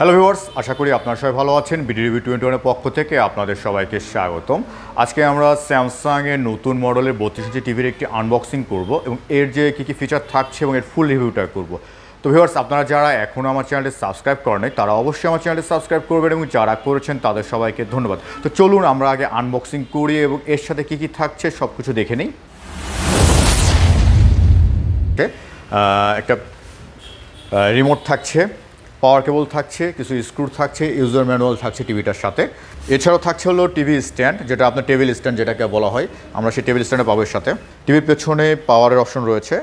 Hello viewers, আশা করি আপনারা সবাই ভালো আছেন। বিডিটিভি 21 পক্ষ থেকে আপনাদের সবাইকে স্বাগতম। আজকে আমরা স্যামসাংয়ের নতুন মডেলের 32 ইঞ্চি টিভির একটি আনবক্সিং করব এবং এর যে কী ফিচার থাকছে এবং এর ফুল রিভিউটা করব। তো ভিউয়ার্স, আপনারা যারা এখনও আমার চ্যানেলটি সাবস্ক্রাইব করেন নাই তারা অবশ্যই আমার চ্যানেলটি সাবস্ক্রাইব করবেন এবং যারা করেছেন তাদের সবাইকে ধন্যবাদ। তো চলুন আমরা আগে আনবক্সিং করি এবং এর সাথে কী থাকছে সব কিছু দেখে নিই। একটা রিমোট থাকছে, পাওয়ার কেবল থাকছে, কিছু স্ক্রু থাকছে, ইউজার ম্যানুয়াল থাকছে টিভিটার সাথে। এছাড়াও থাকছে হলো টিভি স্ট্যান্ড, যেটা আপনার টেবিল স্ট্যান্ড যেটাকে বলা হয়, আমরা সেই টেবিল স্ট্যান্ডে পাবো এর সাথে। টিভির পেছনে পাওয়ারের অপশন রয়েছে।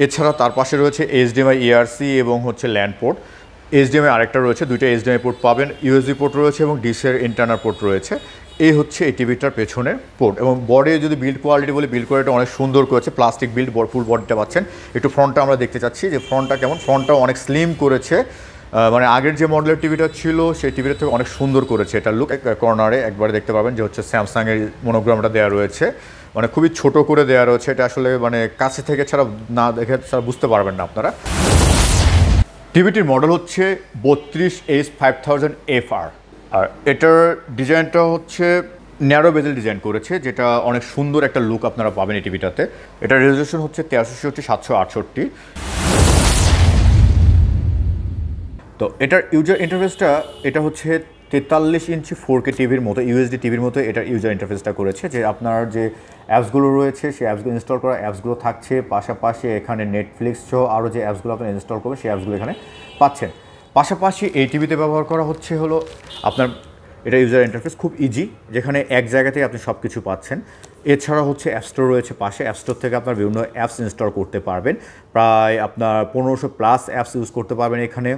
এছাড়া তার পাশে রয়েছে এইচডিএমআই ইআরসি এবং ল্যান্ড পোর্ট। এইচডিএমআই আরেকটা রয়েছে, দুইটা এইচডিএমআই পোর্ট পাবেন, ইউএসবি পোর্ট রয়েছে এবং ডিসের ইন্টারনাল পোর্ট রয়েছে। এই হচ্ছে এই টিভিটার পেছনের পোর্ট। এবং বডি যদি বিল্ড কোয়ালিটি বলে, বিল্ড কোয়ালিটি অনেক সুন্দর করেছে, প্লাস্টিক বিল্ড, ফুল বডিটা পাচ্ছেন। একটু ফ্রন্টটা আমরা দেখতে চাচ্ছি যে ফ্রন্টটা কেমন। ফ্রন্টটাও অনেক স্লিম করেছে, মানে আগের যে মডেলের টিভিটা ছিল সেই টিভিটা থেকে অনেক সুন্দর করেছে এটা লুক। কর্নারে একবারে দেখতে পাবেন যে স্যামসাংয়ের মনোগ্রামটা দেওয়া রয়েছে, মানে খুবই ছোট করে দেওয়া রয়েছে। এটা আসলে মানে কাছে থেকে ছাড়া না দেখে ছাড়া বুঝতে পারবেন না আপনারা। টিভিটির মডেল হচ্ছে 32H5000FR, আর এটার ডিজাইনটা হচ্ছে ন্যারো বেজেল ডিজাইন করেছে, যেটা অনেক সুন্দর একটা লুক আপনারা পাবেন এই টিভিটাতে। এটার রেজলিউশন হচ্ছে 8360x768। তো এটার ইউজার ইন্টারফেসটা এটা হচ্ছে 43 ইঞ্চি 4K টিভির মতো, ইউএসডি টিভির মতো এটার ইউজার ইন্টারফেসটা করেছে। যে আপনার যে অ্যাপসগুলো রয়েছে সেই অ্যাপসগুলো ইনস্টল করা অ্যাপসগুলো থাকছে, পাশাপাশি এখানে নেটফ্লিক্স সহ আরও যে অ্যাপসগুলো আপনি ইনস্টল করবেন সেই অ্যাপসগুলো এখানে পাচ্ছেন। পাশাপাশি এই টিভিতে ব্যবহার করা হচ্ছে হলো আপনার এটা ইউজার ইন্টারফেস খুব ইজি, যেখানে এক জায়গাতেই আপনি সব কিছু পাচ্ছেন। এছাড়া অ্যাপ স্টোর রয়েছে পাশে, অ্যাপ স্টোর থেকে আপনার বিভিন্ন অ্যাপস ইনস্টল করতে পারবেন। প্রায় আপনার 1500+ অ্যাপস ইউজ করতে পারবেন এখানে।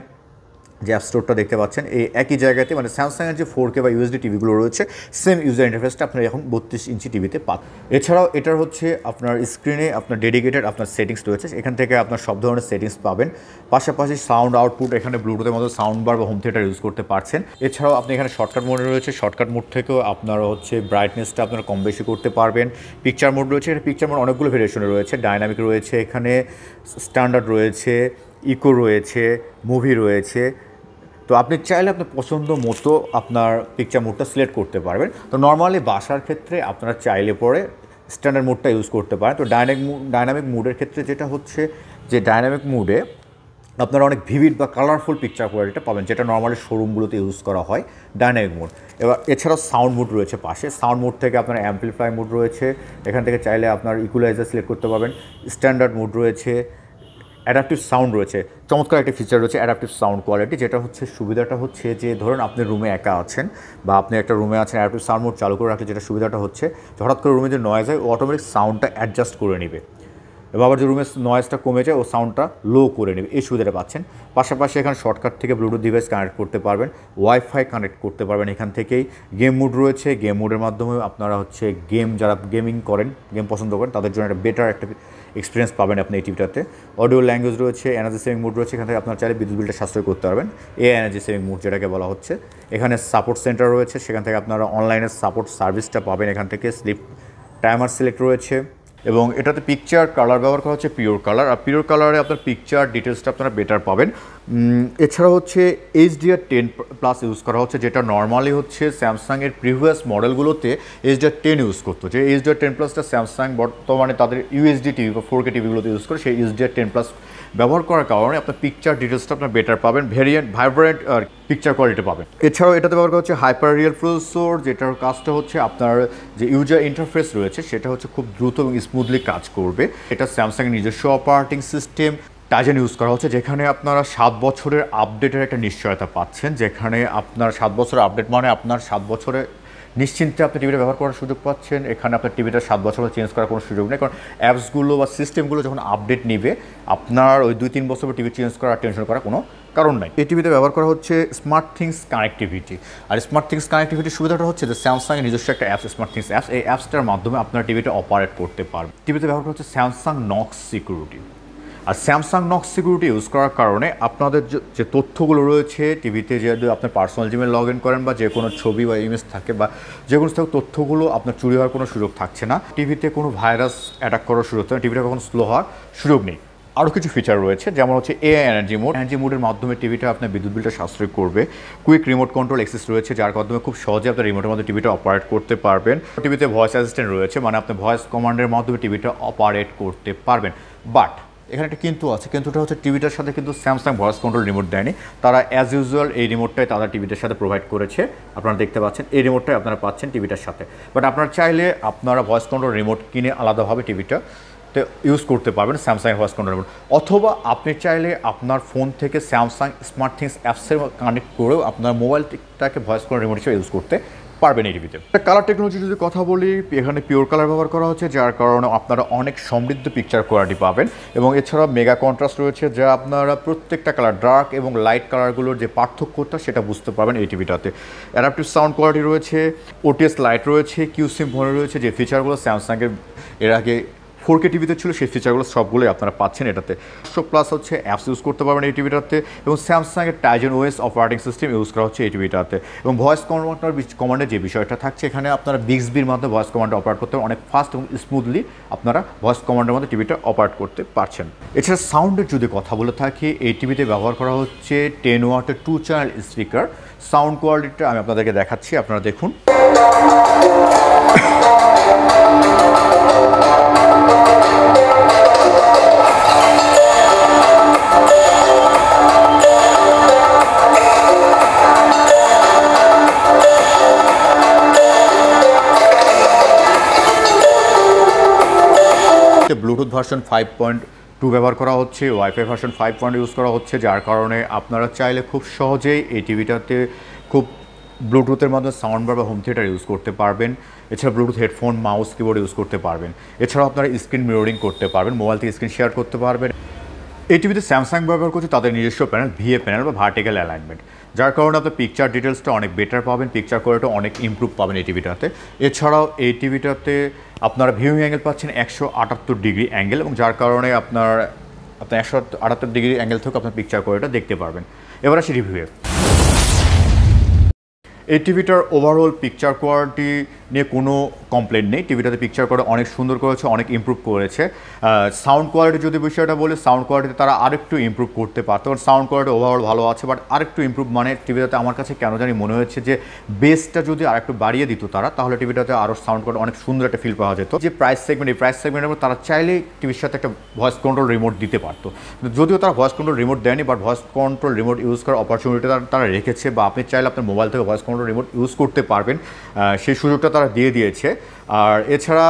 যে অ্যাপ স্টোরটা দেখতে পাচ্ছেন এই একই জায়গাতে, মানে স্যামসাংয়ের যে 4K বা ইউএসডি টিভিগুলো রয়েছে সেম ইউজার ইন্টারফেসটা আপনার এখন 32 ইঞ্চি টিভিতে পান। এছাড়াও এটার আপনার স্ক্রিনে আপনার ডেডিকেটেড আপনার সেটিংস রয়েছে, এখান থেকে আপনার সব ধরনের সেটিংস পাবেন। পাশাপাশি সাউন্ড আউটপুট এখানে ব্লুটুথের মতো সাউন্ড বার বা হোম থিয়েটার ইউজ করতে পারছেন। এছাড়াও আপনি এখানে শর্টকাট মোড রয়েছে, শর্টকাট মোড থেকেও আপনারা ব্রাইটনেসটা আপনারা কম বেশি করতে পারবেন। পিকচার মোড রয়েছে, পিকচার মোড অনেকগুলো ভেরিয়েশনে রয়েছে, ডাইনামিক রয়েছে, এখানে স্ট্যান্ডার্ড রয়েছে, ইকো রয়েছে, মুভি রয়েছে। তো আপনি চাইলে আপনার পছন্দ মতো আপনার পিকচার মোডটা সিলেক্ট করতে পারবেন। তো নর্মালি বাসার ক্ষেত্রে আপনারা চাইলে পরে স্ট্যান্ডার্ড মোডটা ইউজ করতে পারেন। তো ডাইনামিক মোডের ক্ষেত্রে যেটা হচ্ছে যে ডাইনামিক মোডে আপনারা অনেক ভিভিড বা কালারফুল পিকচার কোয়ালিটিটা পাবেন, যেটা নর্মালি শোরুমগুলোতে ইউজ করা হয় ডাইনামিক মোড। এবার এছাড়াও সাউন্ড মোড রয়েছে পাশে, সাউন্ড মোড থেকে আপনার অ্যাম্পলিফাই মোড রয়েছে, এখান থেকে চাইলে আপনার ইকুয়ালাইজার সিলেক্ট করতে পারবেন। স্ট্যান্ডার্ড মোড রয়েছে, অ্যাডাপটিভ সাউন্ড রয়েছে, চমৎকার একটা ফিচার রয়েছে অ্যাডাপটিভ সাউন্ড কোয়ালিটি, যেটা সুবিধাটা হচ্ছে যে ধরুন আপনি রুমে একা আছেন বা আপনি একটা রুমে আছেন, অ্যাডাপটিভ সাউন্ড মোড চালু করে রাখলে যেটা সুবিধাটা হচ্ছে হঠাৎ করে রুমে যে নয়েজ হয় ও অটোমেটিক সাউন্ডটা অ্যাডজাস্ট করে নেবে, এবং আবার যে রুমের নয়েজটা কমে যায় ও সাউন্ডটা লো করে নেবে, এই সুবিধাটা পাচ্ছেন। পাশাপাশি এখানে শর্টকাট থেকে ব্লুটুথ ডিভাইস কানেক্ট করতে পারবেন, ওয়াইফাই কানেক্ট করতে পারবেন এখান থেকেই। গেম মোড রয়েছে, গেম মোডের মাধ্যমে আপনারা যারা গেমিং করেন, গেম পছন্দ করেন তাদের জন্য একটা বেটার একটা এক্সপিরিয়েন্স পাবেন আপনি এই টিভিটাতে। অডিও ল্যাঙ্গুয়েজ রয়েছে, এনার্জি সেভিং মোড রয়েছে, এখান থেকে আপনারা চাইলে বিদ্যুৎ বিলটা সাশ্রয় করতে পারবেন, এনার্জি সেভিং মোড যেটাকে বলা হচ্ছে। এখানে সাপোর্ট সেন্টার রয়েছে, সেখান থেকে আপনারা অনলাইনে সাপোর্ট সার্ভিসটা পাবেন এখান থেকে। স্লিপ টাইমার সিলেক্ট রয়েছে, এবং এটাতে পিকচার কালার ব্যবহার করা হচ্ছে পিওর কালার, আর পিওর কালারে আপনার পিকচার ডিটেলসটা আপনারা বেটার পাবেন। এছাড়া HDR10+ ইউজ করা হচ্ছে, যেটা নর্মালি স্যামসাংয়ের প্রিভিয়াস মডেলগুলোতে HDR10 ইউজ করতো। যে HDR10+টা স্যামসাং বর্তমানে তাদের ইউএসডি টিভি বা 4K টিভিগুলোতে ইউজ করে, সেই HDR10+ ব্যবহার করার কারণে আপনার পিকচার ডিটেলসটা আপনার বেটার পাবেন, ভাইব্রেন্ট আর পিকচার কোয়ালিটি পাবেন। এছাড়াও এটাতে ব্যবহার করা হচ্ছে হাইপার রিয়েল প্রসেসর, যেটার কাজটা আপনার যে ইউজার ইন্টারফেস রয়েছে সেটা খুব দ্রুত এবং স্মুথলি কাজ করবে। এটা স্যামসাংয়ের নিজস্ব অপারেটিং সিস্টেম টাইজেন ইউজ করা হচ্ছে, যেখানে আপনারা 7 বছরের আপডেটের একটা নিশ্চয়তা পাচ্ছেন, যেখানে আপনার 7 বছরের আপডেট মানে আপনার 7 বছরে নিশ্চিন্তে আপনি টিভিটা ব্যবহার করার সুযোগ পাচ্ছেন। এখানে আপনার টিভিটা 7 বছর চেঞ্জ করার কোনো সুযোগ নেই, কারণ অ্যাপসগুলো বা সিস্টেমগুলো যখন আপডেট নিবে আপনার ওই 2-3 বছর টিভি চেঞ্জ করার টেনশন করার কোনো কারণ নাই। এই টিভিতে ব্যবহার করা হচ্ছে স্মার্ট থিংস কানেক্টিভিটি, আর স্মার্ট থিংস কানেক্টিভিটির সুবিধাটা হচ্ছে যে স্যামসাংয়ের নিজস্ব একটা অ্যাপস, স্মার্ট থিংস অ্যাপস, এই অ্যাপসটার মাধ্যমে আপনার টিভিটা অপারেট করতে পারবে। টিভিতে ব্যবহার করা হচ্ছে স্যামসাং নক্স সিকিউরিটি, আর স্যামসাং নক্স সিকিউরিটি ইউজ করার কারণে আপনাদের যে তথ্যগুলো রয়েছে টিভিতে, যদি আপনার পার্সোনাল জিমে লগ ইন করেন বা যে কোনো ছবি বা ইমেজ থাকে বা যে কোনো তথ্যগুলো আপনার চুরি হওয়ার কোনো সুযোগ থাকছে না। টিভিতে কোনো ভাইরাস অ্যাটাক করার সুযোগ থাকে না, টিভিটা কখনো স্লো হওয়ার সুযোগ নেই। আরও কিছু ফিচার রয়েছে, যেমন হচ্ছে এআই এনার্জি মোডের মাধ্যমে টিভিটা আপনার বিদ্যুৎ বিলটা সাশ্রয় করবে। কুইক রিমোট কন্ট্রোল অ্যাক্সেস রয়েছে, যার মাধ্যমে খুব সহজে আপনার রিমোটের মধ্যে টিভিটা অপারেট করতে পারবেন। টিভিতে ভয়েস অ্যাসিস্ট্যান্ট রয়েছে, মানে আপনি ভয়েস কমান্ডের মাধ্যমে টিভিটা অপারেট করতে পারবেন। বাট এখানে একটা কিন্তু আছে, কিন্তুটা হচ্ছে টিভিটার সাথে কিন্তু স্যামসাং ভয়েস কন্ট্রোল রিমোট দেয়নি। তারা অ্যাজ ইউজুয়াল এই রিমোটটাই তারা টিভিটার সাথে প্রোভাইড করেছে। আপনারা দেখতে পাচ্ছেন এই রিমোটটাই আপনারা পাচ্ছেন টিভিটার সাথে। বাট আপনারা চাইলে আপনারা ভয়েস কন্ট্রোল রিমোট কিনে আলাদাভাবে টিভিটা ইউজ করতে পারবেন, স্যামসাং ভয়েস কন্ট্রোল রিমোট। অথবা আপনি চাইলে আপনার ফোন থেকে স্যামসাং স্মার্ট থিংস অ্যাপসের কানেক্ট করেও আপনার মোবাইলটাকে ভয়েস কন্ট্রোল রিমোট হিসেবে ইউজ করতে পারবেন এই টিভিতে। কালার টেকনোলজি যদি কথা বলি, এখানে পিওর কালার ব্যবহার করা হচ্ছে, যার কারণে আপনারা অনেক সমৃদ্ধ পিকচার কোয়ালিটি পাবেন। এবং এছাড়া মেগা কন্ট্রাস্ট রয়েছে, যা আপনারা প্রত্যেকটা কালার ডার্ক এবং লাইট কালারগুলোর যে পার্থক্যটা সেটা বুঝতে পারবেন এই টিভিটাতে। অ্যাডাপটিভ সাউন্ড কোয়ালিটি রয়েছে, ওটিএস লাইট রয়েছে, কিউসিম ফোন রয়েছে, যে ফিচারগুলো স্যামসাংয়ের এর আগে 4K টিভিতে ছিল সেই ফিচারগুলো সবগুলোই আপনারা পাচ্ছেন এটাতে। 100+ হচ্ছে অ্যাপস ইউজ করতে পারবেন এই টিভিটাতে, এবং স্যামসাংয়ের Tizen OS operating system use করা হচ্ছে এই টিভিটাতে। এবং ভয়েস কমান্ডের যে বিষয়টা থাকছে, এখানে আপনারা বিক্সবির মাধ্যমে ভয়েস কমান্ডে অপারেট করতে পারেন, অনেক ফাস্ট এবং স্মুথলি আপনারা ভয়েস কমান্ডের মধ্যে টিভিটা অপারেট করতে পারছেন। এছাড়া সাউন্ডের যদি কথা বলে থাকি, এই টিভিতে ব্যবহার করা হচ্ছে 10 ওয়াটের 2 চ্যানেল স্পিকার। সাউন্ড কোয়ালিটিটা আমি আপনাদেরকে দেখাচ্ছি, আপনারা দেখুন। ব্লুটুথ ভার্সন 5.2 ব্যবহার করা হচ্ছে, ওয়াইফাই ভার্সন 5 ইউজ করা হচ্ছে, যার কারণে আপনারা চাইলে খুব সহজেই এই টিভিটাতে খুব ব্লুটুথের মাধ্যমে সাউন্ড বার বা হোম থিয়েটার ইউজ করতে পারবেন। এছাড়া Bluetooth headphone, mouse, keyboard use করতে পারবেন। এছাড়াও আপনারা স্ক্রিন মিররিং করতে পারবেন, মোবাইল থেকে স্ক্রিন শেয়ার করতে পারবেন। এই টিভিতে স্যামসাং ব্যবহার করছে তাদের নিজস্ব প্যানেল, ভিএ প্যানেল বা ভার্টিক্যাল অ্যালাইনমেন্ট, যার কারণে আপনার পিকচার ডিটেলসটা অনেক বেটার পাবেন, পিকচার কোয়ালিটি অনেক ইমপ্রুভ পাবেন এই টিভিটাতে। এছাড়াও এই টিভিটাতে আপনারা ভিউইং অ্যাঙ্গেল পাচ্ছেন 178 ডিগ্রি অ্যাঙ্গেল, এবং যার কারণে আপনার 178 ডিগ্রি অ্যাঙ্গেল থেকে আপনার পিকচার কোয়ালিটিটা দেখতে পারবেন। এবার আসি রিভিউয়ে। এই টিভিটার ওভারঅল পিকচার কোয়ালিটি নিয়ে কোনো কমপ্লেন নেই। টিভিটাতে পিকচার কোয়ালিটি অনেক সুন্দর করেছে, অনেক ইমপ্রুভ করেছে। সাউন্ড কোয়ালিটি যদি বিষয়টা বলি, সাউন্ড কোয়ালিটি তারা আরেকটু ইমপ্রুভ করতে পারতো, কারণ সাউন্ড কোয়ালিটি ওভারঅল ভালো আছে, বাট আরেকটু ইমপ্রুভ মানে টিভিটাতে আমার কাছে কেন জানি মনে হয়েছে যে বেসটা যদি আরেকটু বাড়িয়ে দিত তারা, তাহলে টিভিটাতে আরও সাউন্ড কোয়ালিটি অনেক সুন্দর একটা ফিল পাওয়া যেত। যে প্রাইস সেগমেন্ট, এই প্রাইস সেগমেন্টের মধ্যে তারা চাইলেই টিভির সাথে একটা ভয়েস কন্ট্রোল রিমোট দিতে পারতো, যদিও তারা ভয়েস কন্ট্রোল রিমোট দেয়নি, but voice control remote use করার অপরচুনিটি তারা রেখেছে, বা আপনি চাইলে আপনার মোবাইল থেকে ভয়েস কন্ট্রোল রিমোট ইউজ করতে পারবেন, সেই সুযোগটা তারা দিয়ে দিয়েছে। আর এছাড়া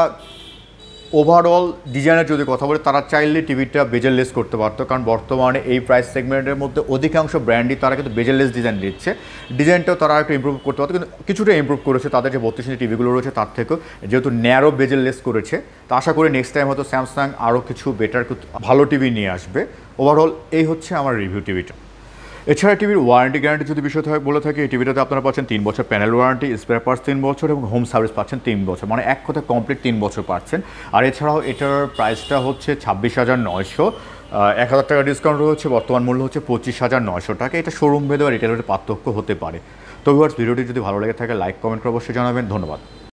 ওভারঅল ডিজাইনের যদি কথা বলি, তারা চাইলে টিভিটা বেজেললেস করতে পারতো, কারণ বর্তমানে এই প্রাইস সেগমেন্টের মধ্যে অধিকাংশ ব্র্যান্ডই তারা কিন্তু বেজেললেস ডিজাইন দিচ্ছে। ডিজাইনটাও তারা একটু ইমপ্রুভ করতে পারতো, কিন্তু কিছুটা ইমপ্রুভ করেছে তাদের যে 32 ইঞ্চি টিভিগুলো রয়েছে তার থেকেও, যেহেতু ন্যারো বেজেললেস করেছে। তো আশা করি নেক্সট টাইম হয়তো স্যামসাং আরও কিছু বেটার ভালো টিভি নিয়ে আসবে। ওভারঅল এই হচ্ছে আমার রিভিউ টিভিটা। এছাড়া টিভির ওয়ারেন্টি গ্যারান্টি যদি বিষয় বলে থাকি, এই টিভিটাতে আপনারা পাচ্ছেন 3 বছর প্যানেল ওয়ারেন্টি, স্পেয়ার পার্টস 3 বছর, এবং হোম সার্ভিস পাচ্ছেন 3 বছর, মানে এক কথায় কমপ্লিট 3 বছর পাচ্ছেন। আর এছাড়াও এটার প্রাইসটা হচ্ছে 26,900, 1,000 টাকা ডিসকাউন্ট রয়েছে, বর্তমান মূল্য হচ্ছে 25,900 টাকা। এটা শোরুম ভেদে বা রিটেলের পার্থক্য হতে পারে। তো ভিউয়ার্স, ভিডিওটি যদি ভালো লেগে থাকে লাইক কমেন্ট করে অবশ্যই জানাবেন। ধন্যবাদ।